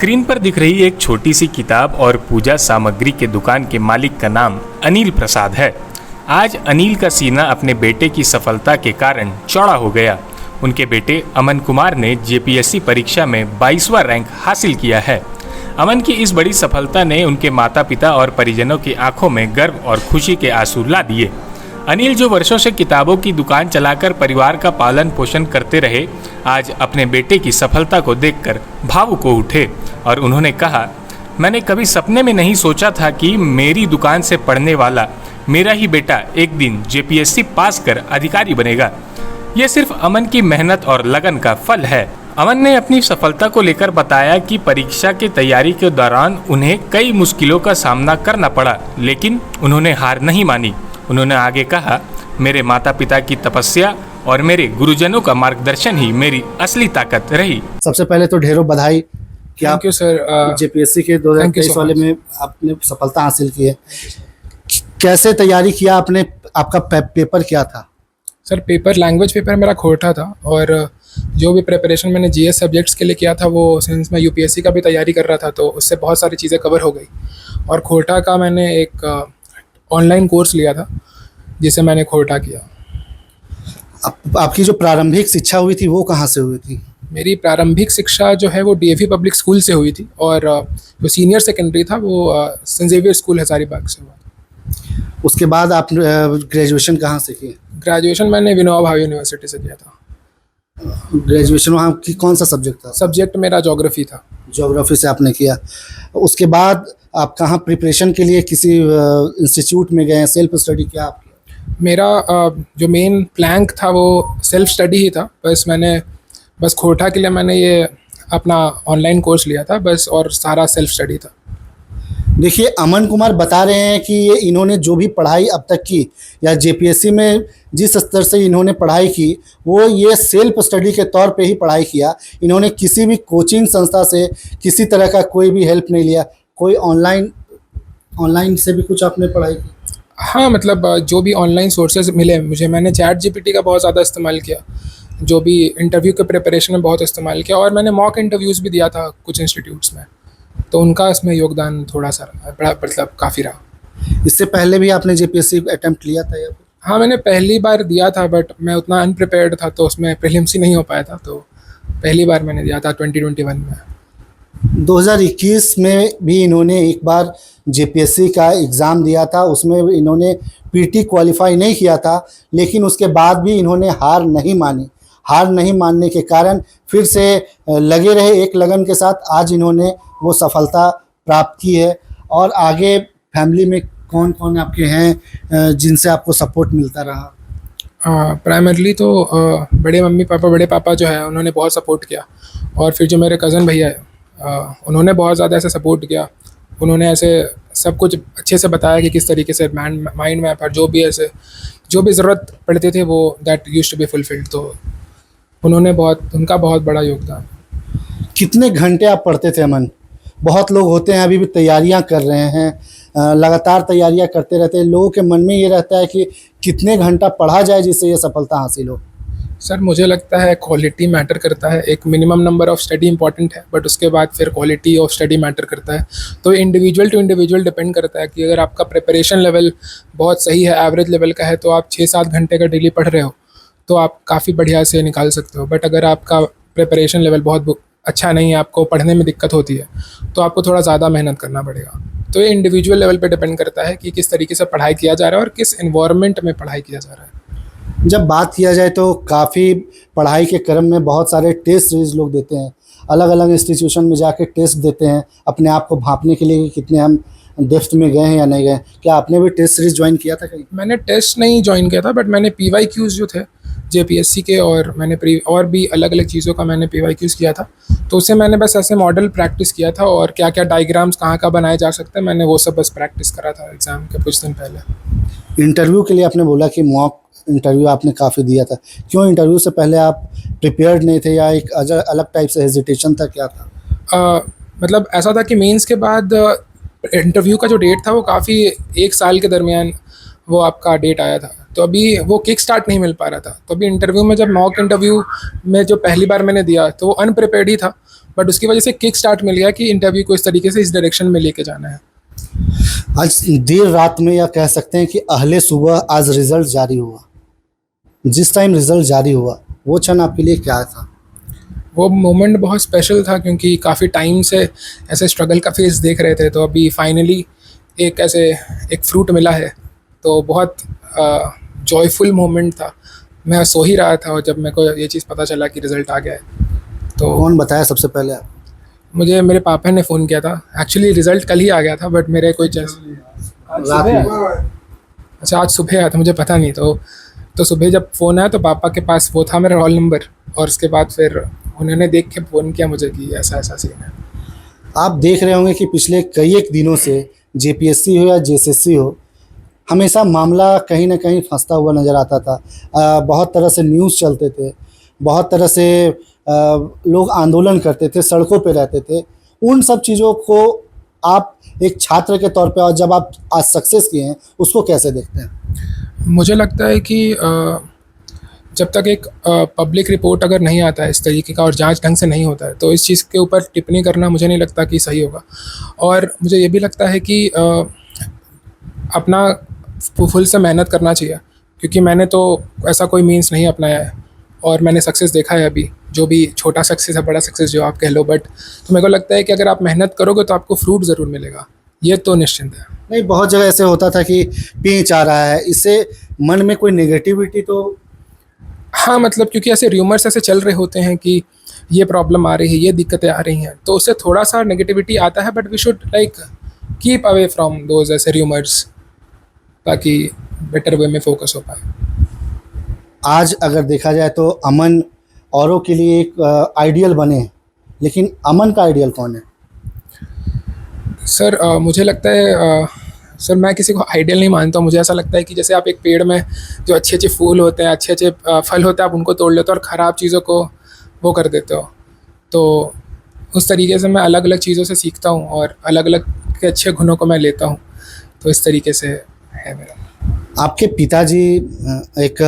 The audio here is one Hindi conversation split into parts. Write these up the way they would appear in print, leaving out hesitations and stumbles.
स्क्रीन पर दिख रही एक छोटी सी किताब और पूजा सामग्री के दुकान के मालिक का नाम अनिल प्रसाद है। आज अनिल का सीना अपने बेटे की सफलता के कारण चौड़ा हो गया। उनके बेटे अमन कुमार ने जेपीएससी परीक्षा में 22वां रैंक हासिल किया है। अमन की इस बड़ी सफलता ने उनके माता पिता और परिजनों की आंखों में गर्व और खुशी के आंसू ला दिए। अनिल जो वर्षों से किताबों की दुकान चलाकर परिवार का पालन पोषण करते रहे, आज अपने बेटे की सफलता को देखकर भावुक हो उठे और उन्होंने कहा, मैंने कभी सपने में नहीं सोचा था कि मेरी दुकान से पढ़ने वाला मेरा ही बेटा एक दिन जेपीएससी पास कर अधिकारी बनेगा। ये सिर्फ अमन की मेहनत और लगन का फल है। अमन ने अपनी सफलता को लेकर बताया कि परीक्षा की तैयारी के दौरान उन्हें कई मुश्किलों का सामना करना पड़ा, लेकिन उन्होंने हार नहीं मानी। उन्होंने आगे कहा, मेरे माता पिता की तपस्या और मेरे गुरुजनों का मार्गदर्शन ही मेरी असली ताकत रही। सबसे पहले तो ढेरों बधाई कि आप सर जेपीएससी के 2023 वाले में आपने सफलता हासिल की है। कैसे तैयारी किया आपने? आपका पेपर क्या था? सर पेपर लैंग्वेज पेपर मेरा खोटा था और जो भी प्रिपरेशन मैंने जीएस सब्जेक्ट्स के लिए किया था वो सिंस मैं यूपीएससी का भी तैयारी कर रहा था तो उससे बहुत सारी चीज़ें कवर हो गई। और खोटा का मैंने एक ऑनलाइन कोर्स लिया था जिसे मैंने खोटा किया। आपकी जो प्रारंभिक शिक्षा हुई थी वो कहाँ से हुई थी? मेरी प्रारंभिक शिक्षा जो है वो डीएवी पब्लिक स्कूल से हुई थी और जो सीनियर सेकेंडरी था वो सेंट जेवियर स्कूल हजारीबाग से हुआ। उसके बाद आप ग्रेजुएशन कहाँ से किए? ग्रेजुएशन मैंने विनोबा भावे यूनिवर्सिटी से किया था। ग्रेजुएशन वहाँ की कौन सा सब्जेक्ट था? सब्जेक्ट मेरा ज्योग्राफी था। ज्योग्राफी से आपने किया। उसके बाद आप कहाँ प्रिपरेशन के लिए किसी इंस्टीट्यूट में गए? सेल्फ स्टडी क्या आप? मेरा जो मेन प्लैंक था वो सेल्फ स्टडी ही था। बस खोटा के लिए मैंने ये अपना ऑनलाइन कोर्स लिया था बस, और सारा सेल्फ स्टडी था। देखिए, अमन कुमार बता रहे हैं कि ये इन्होंने जो भी पढ़ाई अब तक की या जेपीएससी में जिस स्तर से इन्होंने पढ़ाई की वो ये सेल्फ स्टडी के तौर पे ही पढ़ाई किया। इन्होंने किसी भी कोचिंग संस्था से किसी तरह का कोई भी हेल्प नहीं लिया। कोई ऑनलाइन से भी कुछ आपने पढ़ाई की? हाँ, मतलब जो भी ऑनलाइन सोर्सेज मिले मुझे, मैंने चैट जीपीटी का बहुत ज़्यादा इस्तेमाल किया, जो भी इंटरव्यू के प्रिपरेशन में बहुत इस्तेमाल किया, और मैंने मॉक इंटरव्यूज़ भी दिया था कुछ इंस्टीट्यूट्स में, तो उनका इसमें योगदान थोड़ा सा बड़ा मतलब काफ़ी रहा। इससे पहले भी आपने जेपीएससी अटेम्प्ट लिया था या? हाँ, मैंने पहली बार दिया था बट मैं उतना अनप्रिपेयर्ड था तो उसमें प्रीलिम्स ही नहीं हो पाया था, तो पहली बार मैंने दिया था 2021 में। 2021 में भी इन्होंने एक बार जेपीएससी का एग्ज़ाम दिया था, उसमें इन्होंने पीटी क्वालिफाई नहीं किया था, लेकिन उसके बाद भी इन्होंने हार नहीं मानी। हार नहीं मानने के कारण फिर से लगे रहे एक लगन के साथ। आज इन्होंने वो सफलता प्राप्त की है। और आगे फैमिली में कौन कौन आपके हैं जिनसे आपको सपोर्ट मिलता रहा? प्राइमरली तो बड़े मम्मी पापा, बड़े पापा जो है उन्होंने बहुत सपोर्ट किया, और फिर जो मेरे कज़न भैया है उन्होंने बहुत ज़्यादा ऐसे सपोर्ट किया। उन्होंने ऐसे सब कुछ अच्छे से बताया कि किस तरीके से माइंड मैप और जो भी ज़रूरत पड़ते थे वो that used to be fulfilled, तो उनका बहुत बड़ा योगदान। कितने घंटे आप पढ़ते थे अमन? बहुत लोग होते हैं अभी भी तैयारियां कर रहे हैं, लगातार तैयारियां करते रहते हैं। लोगों के मन में ये रहता है कि कितने घंटा पढ़ा जाए जिससे ये सफलता हासिल हो। सर मुझे लगता है क्वालिटी मैटर करता है। एक minimum number of study important है बट उसके बाद फिर क्वालिटी ऑफ स्टडी मैटर करता है। तो इंडिविजुअल टू इंडिविजुअल डिपेंड करता है कि अगर आपका प्रिपरेशन लेवल बहुत सही है, एवरेज लेवल का है, तो आप 6-7 घंटे का डेली पढ़ रहे हो तो आप काफ़ी बढ़िया से निकाल सकते हो। बट अगर आपका प्रिपरेशन लेवल बहुत अच्छा नहीं है, आपको पढ़ने में दिक्कत होती है, तो आपको थोड़ा ज़्यादा मेहनत करना पड़ेगा। तो ये इंडिविजुअल लेवल पे डिपेंड करता है कि किस तरीके से पढ़ाई किया जा रहा है और किस एनवायरनमेंट में पढ़ाई किया जा रहा है। जब बात किया जाए तो काफ़ी पढ़ाई के क्रम में बहुत सारे टेस्ट सीरीज लोग देते हैं, अलग अलग इंस्टीट्यूशन में जाके टेस्ट देते हैं अपने आप को भांपने के लिए कि कितने हम डेप्थ में गए हैं या नहीं गए। क्या आपने भी टेस्ट सीरीज ज्वाइन किया था कहीं? मैंने टेस्ट नहीं ज्वाइन किया था बट मैंने PYQs जो थे जेपीएससी के, और मैंने और भी अलग अलग चीज़ों का मैंने PYQs किया था, तो उससे मैंने बस ऐसे मॉडल प्रैक्टिस किया था और क्या क्या डायग्राम्स कहाँ बनाए जा सकते हैं, मैंने वो सब बस प्रैक्टिस करा था एग्ज़ाम के कुछ दिन पहले। इंटरव्यू के लिए आपने बोला कि मॉक इंटरव्यू आपने काफ़ी दिया था, क्यों इंटरव्यू से पहले आप प्रिपेयर्ड नहीं थे या एक अलग टाइप से हेजिटेशन था, क्या था? मतलब ऐसा था कि मेंस के बाद इंटरव्यू का जो डेट था वो काफ़ी 1 साल के दरमियान वो आपका डेट आया था, तो अभी वो किक स्टार्ट नहीं मिल पा रहा था। तो अभी इंटरव्यू में जब मॉक इंटरव्यू में जो पहली बार मैंने दिया तो वो अनप्रिपेयर्ड ही था, बट उसकी वजह से किक स्टार्ट मिल गया कि इंटरव्यू को इस तरीके से इस डायरेक्शन में लेके जाना है। आज देर रात में, या कह सकते हैं कि अहले सुबह, आज रिजल्ट जारी हुआ। जिस टाइम रिजल्ट जारी हुआ वो क्षण आपके लिए क्या था? वो मोमेंट बहुत स्पेशल था क्योंकि काफ़ी टाइम से ऐसे स्ट्रगल का फेस देख रहे थे, तो अभी फाइनली एक फ्रूट मिला है, तो बहुत जॉयफुल मोमेंट था। मैं सो ही रहा था और जब मेरे को ये चीज़ पता चला कि रिज़ल्ट आ गया है, तो कौन बताया सबसे पहले आप? मुझे मेरे पापा ने फ़ोन किया था। एक्चुअली रिज़ल्ट कल ही आ गया था, बट मेरे कोई रात में? अच्छा, आज सुबह आया था, मुझे पता नहीं। तो सुबह जब फ़ोन आया तो पापा के पास वो था मेरा रोल नंबर, और उसके बाद फिर उन्होंने देख के फ़ोन किया मुझे कि ऐसा ऐसा सीन है। आप देख रहे होंगे कि पिछले कई एक दिनों से जेपीएससी हो या जेएसएससी हो, हमेशा मामला कहीं ना कहीं फंसता हुआ नज़र आता था। बहुत तरह से न्यूज़ चलते थे, बहुत तरह से लोग आंदोलन करते थे, सड़कों पे रहते थे। उन सब चीज़ों को आप एक छात्र के तौर पे, और जब आप आज सक्सेस किए हैं, उसको कैसे देखते हैं? मुझे लगता है कि जब तक एक पब्लिक रिपोर्ट अगर नहीं आता है इस तरीके का और जांच ढंग से नहीं होता है, तो इस चीज़ के ऊपर टिप्पणी करना मुझे नहीं लगता कि सही होगा। और मुझे ये भी लगता है कि अपना फुल से मेहनत करना चाहिए, क्योंकि मैंने तो ऐसा कोई मीन्स नहीं अपनाया है और मैंने सक्सेस देखा है अभी, जो भी छोटा सक्सेस है, बड़ा सक्सेस जो आप कह लो, बट तो मेरे को लगता है कि अगर आप मेहनत करोगे तो आपको फ्रूट ज़रूर मिलेगा, ये तो निश्चिंत है। नहीं, बहुत जगह ऐसे होता था कि पेंच आ रहा है, इससे मन में कोई नेगेटिविटी तो? हाँ, मतलब क्योंकि ऐसे र्यूमर्स ऐसे चल रहे होते हैं कि ये प्रॉब्लम आ रही है, ये दिक्कतें आ रही हैं, तो उससे थोड़ा सा नेगेटिविटी आता है, but we should like keep away from those ऐसे र्यूमर्स, ताकि बेटर वे में फोकस हो पाए। आज अगर देखा जाए तो अमन औरों के लिए एक आइडियल बने हैं, लेकिन अमन का आइडियल कौन है? सर मुझे लगता है सर, मैं किसी को आइडियल नहीं मानता हूँ। मुझे ऐसा लगता है कि जैसे आप एक पेड़ में जो अच्छे अच्छे फूल होते हैं, अच्छे अच्छे फल होते हैं, आप उनको तोड़ लेते हो और ख़राब चीज़ों को वो कर देते हो, तो उस तरीके से मैं अलग अलग चीज़ों से सीखता हूँ और अलग अलग के अच्छे गुणों को मैं लेता हूँ, तो इस तरीके से है मेरा। आपके पिताजी एक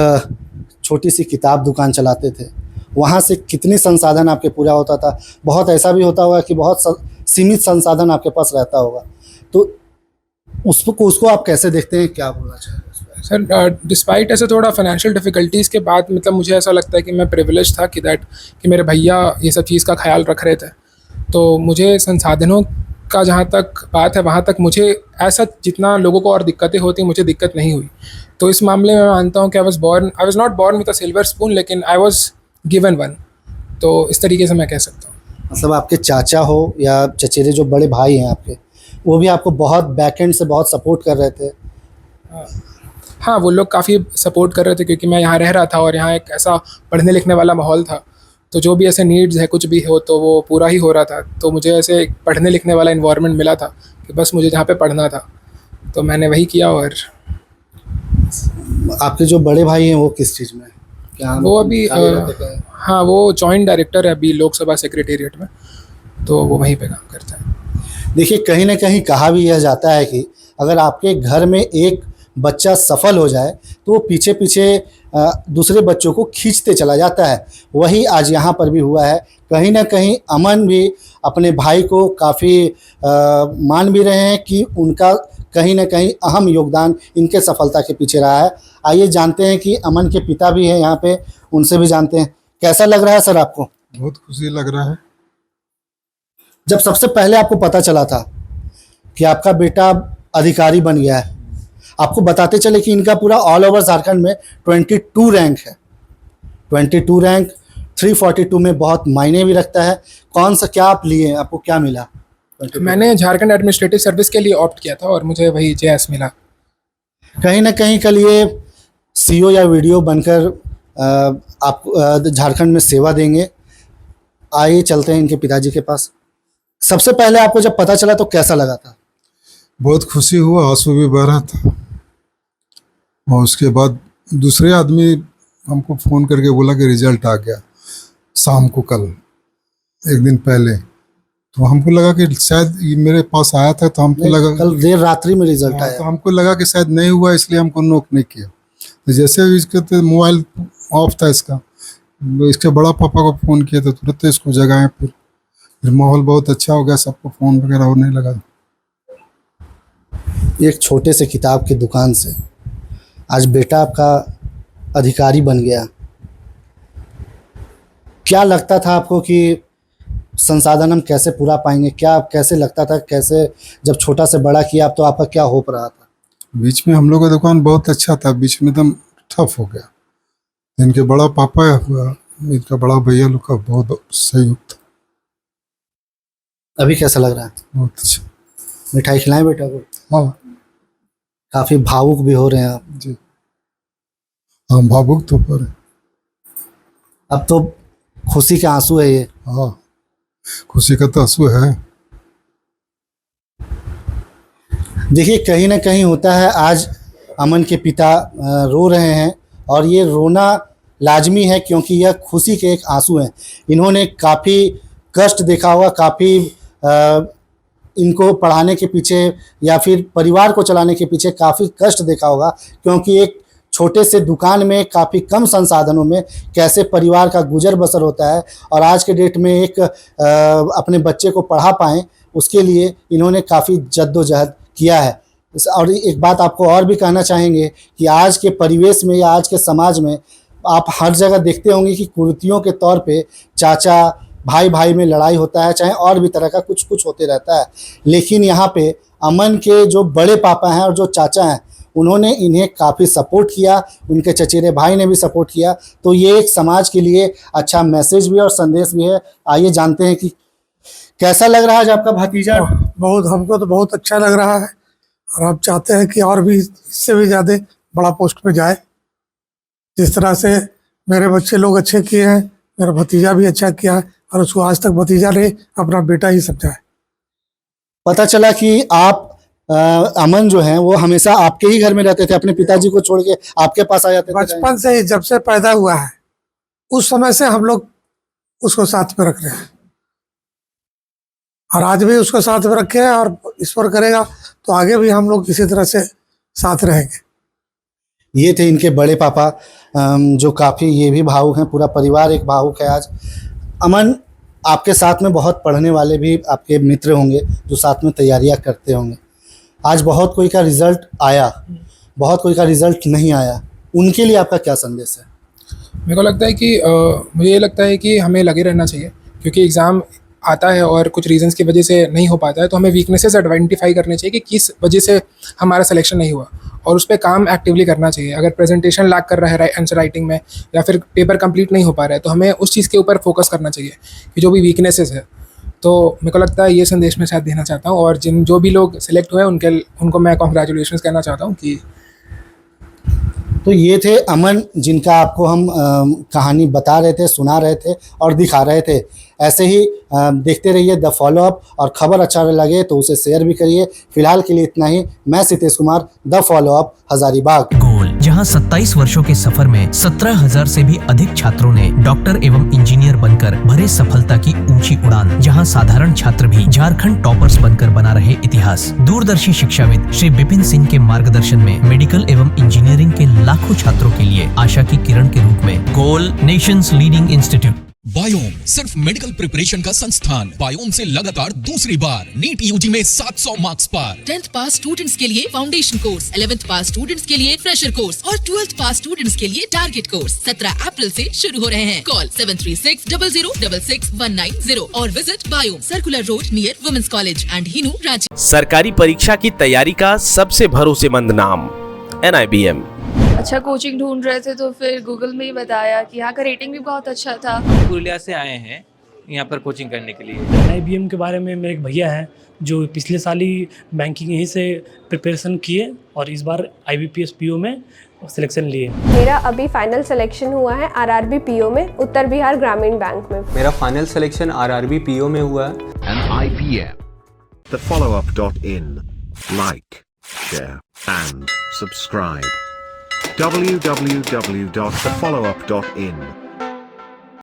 छोटी सी किताब दुकान चलाते थे, वहाँ से कितनी संसाधन आपके पूरा होता था? बहुत ऐसा भी होता होगा कि बहुत सीमित संसाधन आपके पास रहता होगा, तो उसको आप कैसे देखते हैं? क्या बोलना चाहिए सर, डिस्पाइट ऐसे थोड़ा फाइनेंशियल डिफ़िकल्टीज़ के बाद, मतलब मुझे ऐसा लगता है कि मैं प्रिविलेज था कि मेरे भैया ये सब चीज़ का ख्याल रख रहे थे, तो मुझे संसाधनों का जहाँ तक बात है, वहाँ तक मुझे ऐसा जितना लोगों को और दिक्कतें होती, मुझे दिक्कत नहीं हुई। तो इस मामले में मैं मानता हूँ कि I was not born with a silver spoon, लेकिन आई वॉज गिवन वन, तो इस तरीके से मैं कह सकता हूँ। मतलब आपके चाचा हो या चचेरे जो बड़े भाई हैं आपके, वो भी आपको बहुत बैकएंड से बहुत सपोर्ट कर रहे थे? हाँ, वो लोग काफ़ी सपोर्ट कर रहे थे, क्योंकि मैं यहाँ रह रहा था और यहाँ एक ऐसा पढ़ने लिखने वाला माहौल था, तो जो भी ऐसे नीड्स है, कुछ भी हो, तो वो पूरा ही हो रहा था। तो मुझे ऐसे एक पढ़ने लिखने वाला इन्वायरमेंट मिला था कि बस मुझे जहाँ पे पढ़ना था, तो मैंने वही किया। और आपके जो बड़े भाई हैं वो किस चीज़ में, क्या वो अभी हाँ, वो जॉइंट डायरेक्टर है अभी लोकसभा सेक्रेटेरिएट में, तो वो वहीं पे काम करता है। देखिए, कहीं ना कहीं कहा भी यह जाता है कि अगर आपके घर में एक बच्चा सफल हो जाए तो वो पीछे पीछे दूसरे बच्चों को खींचते चला जाता है। वही आज यहाँ पर भी हुआ है। कहीं ना कहीं अमन भी अपने भाई को काफ़ी मान भी रहे हैं कि उनका कहीं ना कहीं अहम योगदान इनके सफलता के पीछे रहा है। आइए जानते हैं कि अमन के पिता भी हैं यहाँ पे, उनसे भी जानते हैं। कैसा लग रहा है सर आपको? बहुत खुशी लग रहा है। जब सबसे पहले आपको पता चला था कि आपका बेटा अधिकारी बन गया है, आपको बताते चले कि इनका पूरा ऑल ओवर झारखंड में 22 रैंक है। 22 रैंक 342 में बहुत मायने भी रखता है। कौन सा क्या आप लिए, आपको क्या मिला? मैंने झारखंड एडमिनिस्ट्रेटिव सर्विस के लिए ऑप्ट किया था और मुझे वही जेएस मिला। कहीं ना कहीं कल ये सीओ या वीडियो बनकर आप झारखंड में सेवा देंगे। आइए चलते हैं इनके पिताजी के पास। सबसे पहले आपको जब पता चला तो कैसा लगा था? बहुत खुशी हुआ, आंसू भी बह रहा था। और उसके बाद दूसरे आदमी हमको फ़ोन करके बोला कि रिजल्ट आ गया शाम को, कल एक दिन पहले। तो हमको लगा कि शायद ये मेरे पास आया था, तो हमको लगा कल देर रात्रि में रिजल्ट आया। तो हमको लगा कि शायद नहीं हुआ, इसलिए हमको नोक नहीं किया। तो जैसे इसके तो मोबाइल ऑफ था इसका, इसके बड़ा पापा को फ़ोन किया तो तुरंत इसको जगाएं, फिर फिर माहौल बहुत अच्छा हो गया, सबको फ़ोन वगैरह होने लगा। एक छोटे से किताब की दुकान से आज बेटा आपका अधिकारी बन गया। क्या लगता था आपको कि संसाधन हम कैसे पूरा पाएंगे? क्या कैसे लगता था, कैसे जब छोटा से बड़ा किया आप तो आपका क्या होप रहा था? बीच में हम लोग का दुकान बहुत अच्छा था, बीच में एकदम ठप हो गया। इनके बड़ा पापा हुआ, इनका बड़ा भैया लोग का बहुत सहयोग था। अभी कैसा लग रहा है? बहुत अच्छा। मिठाई खिलाएं बेटा को? हाँ काफ़ी भावुक भी हो रहे हैं आप। जी, हाँ भावुक तो हो रहे। अब तो खुशी के आंसू है ये। हाँ, खुशी का तो आंसू है। देखिए, कहीं ना कहीं होता है, आज अमन के पिता रो रहे हैं और ये रोना लाजमी है क्योंकि यह खुशी के एक आंसू हैं। इन्होंने काफ़ी कष्ट देखा होगा, काफ़ी इनको पढ़ाने के पीछे या फिर परिवार को चलाने के पीछे काफ़ी कष्ट देखा होगा, क्योंकि एक छोटे से दुकान में काफ़ी कम संसाधनों में कैसे परिवार का गुजर बसर होता है और आज के डेट में एक अपने बच्चे को पढ़ा पाएँ उसके लिए इन्होंने काफ़ी जद्दोजहद किया है। और एक बात आपको और भी कहना चाहेंगे कि आज के परिवेश में या आज के समाज में आप हर जगह देखते होंगे कि कुरीतियों के तौर पे चाचा भाई भाई में लड़ाई होता है, चाहे और भी तरह का कुछ कुछ होते रहता है। लेकिन यहाँ पे अमन के जो बड़े पापा हैं और जो चाचा हैं उन्होंने इन्हें काफ़ी सपोर्ट किया, उनके चचेरे भाई ने भी सपोर्ट किया। तो ये एक समाज के लिए अच्छा मैसेज भी और संदेश भी है। आइए जानते हैं कि कैसा लग रहा है आज आपका भतीजा? बहुत, हमको तो बहुत अच्छा लग रहा है और आप चाहते हैं कि और भी इससे भी ज़्यादा बड़ा पोस्ट पे जाए। जिस तरह से मेरे बच्चे लोग अच्छे किए हैं, मेरा भतीजा भी अच्छा किया है और उसको आज तक भतीजा ने अपना बेटा ही समझा है। पता चला कि आप अमन जो हैं वो हमेशा आपके ही घर में रहते थे, अपने पिताजी को छोड़ के आपके पास आ जाते थे? बचपन से ही, जब से पैदा हुआ है उस समय से हम लोग उसको साथ में रख रहे हैं और आज भी उसको साथ में रखे हैं और ईश्वर करेगा तो आगे भी हम लोग इसी तरह से साथ रहेंगे। ये थे इनके बड़े पापा जो काफ़ी ये भी भावुक हैं, पूरा परिवार एक भावुक है आज। अमन, आपके साथ में बहुत पढ़ने वाले भी आपके मित्र होंगे जो साथ में तैयारियां करते होंगे। आज बहुत कोई का रिज़ल्ट आया, बहुत कोई का रिज़ल्ट नहीं आया, उनके लिए आपका क्या संदेश है? मेरे को लगता है कि मुझे ये लगता है कि हमें लगे रहना चाहिए, क्योंकि एग्ज़ाम आता है और कुछ रीजंस की वजह से नहीं हो पाता है, तो हमें वीकनेसेस आइडेंटिफाई करने चाहिए कि किस वजह से हमारा सिलेक्शन नहीं हुआ और उस पर काम एक्टिवली करना चाहिए। अगर प्रेजेंटेशन लैक कर रहा है आंसर राइटिंग में या फिर पेपर कंप्लीट नहीं हो पा रहा है तो हमें उस चीज़ के ऊपर फोकस करना चाहिए कि जो भी वीकनेसेस है। तो मेरे को लगता है ये संदेश मैं शायद देना चाहता हूँ और जो भी लोग सिलेक्ट हुए उनको मैं कॉन्ग्रेचुलेशंस कहना चाहता हूँ कि। तो ये थे अमन, जिनका आपको हम कहानी बता रहे थे, सुना रहे थे और दिखा रहे थे। ऐसे ही देखते रहिए द फॉलोअप, और खबर अच्छा लगे तो उसे शेयर भी करिए। फिलहाल के लिए इतना ही। मैं सितेश कुमार, द फॉलोअप, हजारीबाग। गोल, जहां 27 वर्षों के सफर में 17,000 से भी अधिक छात्रों ने डॉक्टर एवं इंजीनियर बनकर भरे सफलता की ऊंची उड़ान। जहां साधारण छात्र भी झारखंड टॉपर्स बनकर बना रहे इतिहास। दूरदर्शी शिक्षाविद श्री विपिन सिंह के मार्गदर्शन में मेडिकल एवं इंजीनियरिंग के लाखों छात्रों के लिए आशा की किरण के रूप में गोल, नेशंस लीडिंग इंस्टीट्यूट। बायोम सिर्फ मेडिकल प्रिपरेशन का संस्थान। बायोम से लगातार दूसरी बार नीट यूजी में 700 मार्क्स पार। 10th पास स्टूडेंट्स के लिए फाउंडेशन कोर्स, 11th पास स्टूडेंट्स के लिए फ्रेशर कोर्स और 12th पास स्टूडेंट्स के लिए टारगेट कोर्स 17 अप्रैल से शुरू हो रहे हैं। कॉल 7360066190 और visit Biome, circular road near women's college and Hinoo, Ranchi. सरकारी परीक्षा की तैयारी का सबसे भरोसेमंद नाम NIBM। अच्छा कोचिंग ढूंढ रहे थे तो फिर गूगल में ही बताया कि यहाँ का रेटिंग भी बहुत अच्छा था। पुरुलिया से आए हैं यहाँ पर कोचिंग करने के लिए। NIBM के बारे में मेरे एक भैया हैं जो पिछले साल ही बैंकिंग यहीं से प्रिपरेशन किए और इस बार IBPS PO में सिलेक्शन लिए। मेरा अभी फाइनल सिलेक्शन हुआ है RRB PO में, उत्तर बिहार ग्रामीण बैंक में। मेरा फाइनल सिलेक्शन RRB PO में हुआ है। NIBM, thefollowup.in, like, share and subscribe. www.thefollowup.in